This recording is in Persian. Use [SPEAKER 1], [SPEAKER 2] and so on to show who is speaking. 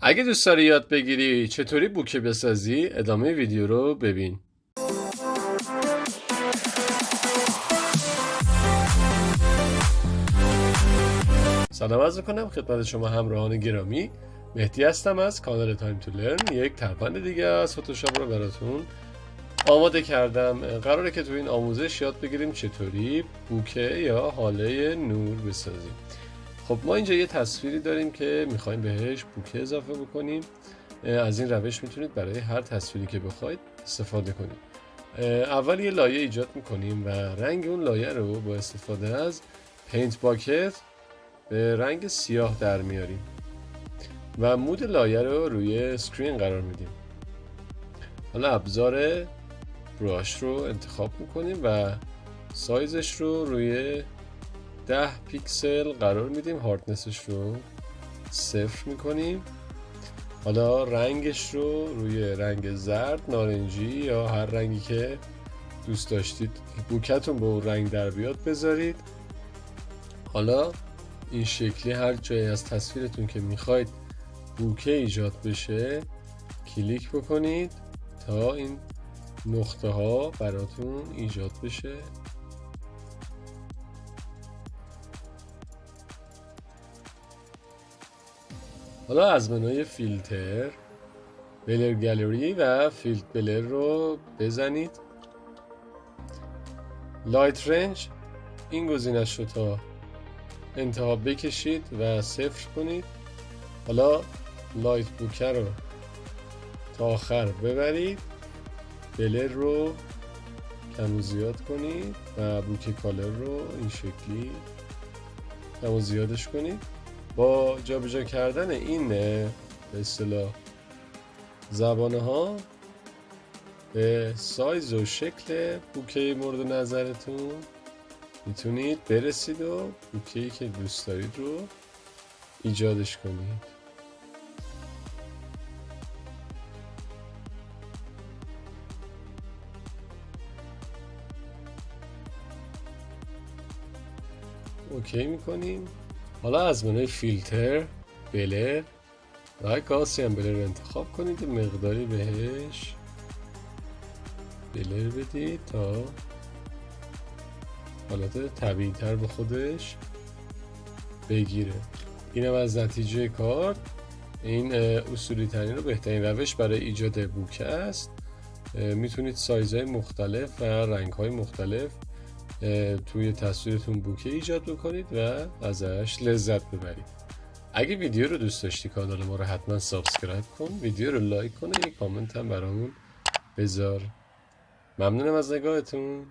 [SPEAKER 1] اگه دوست داری یاد بگیری چطوری بوکه بسازی، ادامه ویدیو رو ببین. سلام عرض می‌کنم خدمت شما همراهان گرامی. مهدی هستم از کانال تایم تو لرن. یک ترفند دیگه از فتوشاپ رو براتون آماده کردم. قراره که تو این آموزش یاد بگیریم چطوری بوکه یا هاله نور بسازیم. خب ما اینجا یه تصویری داریم که میخوایم بهش بوکه اضافه بکنیم. از این روش میتونید برای هر تصویری که بخواید استفاده کنید. اول یه لایه ایجاد میکنیم و رنگ اون لایه رو با استفاده از پینت باکت به رنگ سیاه در میاریم و مود لایه رو روی اسکرین قرار میدیم. حالا ابزار براش رو انتخاب میکنیم و سایزش رو روی 10 پیکسل قرار میدیم. هاردنسش رو 0 میکنیم. حالا رنگش رو روی رنگ زرد، نارنجی یا هر رنگی که دوست داشتید بوکتون با اون رنگ در بیاد بذارید. حالا این شکلی هر جایی از تصویرتون که میخواید بوکه ایجاد بشه کلیک بکنید تا این نقطه ها براتون ایجاد بشه. حالا از منوی فیلتر بلر گالری و فیلد بلر رو بزنید. لایت رنج این گزینش رو تا انتها بکشید و 0 کنید. حالا لایت بوکه رو تا آخر ببرید. بلر رو کم و زیاد کنید و بوکه کالر رو این شکلی کم و زیادش کنید. با جابجا کردن این به اصطلاح زبانه ها به سایز و شکل بوکه مورد نظرتون میتونید برسید و بوکه‌ای که دوست دارید رو ایجادش کنید. اوکی میکنیم. حالا از منوی فیلتر بلر و گاسیان بلر رو انتخاب کنید و مقداری بهش بلر بدید تا حالت طبیعی تر به خودش بگیره. اینم از نتیجه کار. این اصولی ترین و بهترین روش برای ایجاد بوکه است. میتونید سایزهای مختلف و رنگهای مختلف توی تصویرتون بوکه ایجاد بکنید و ازش لذت ببرید. اگه ویدیو رو دوست داشتی کانال ما رو حتما سابسکرایب کن، ویدیو رو لایک کن و یک کامنت هم برامون بذار. ممنونم از نگاهتون.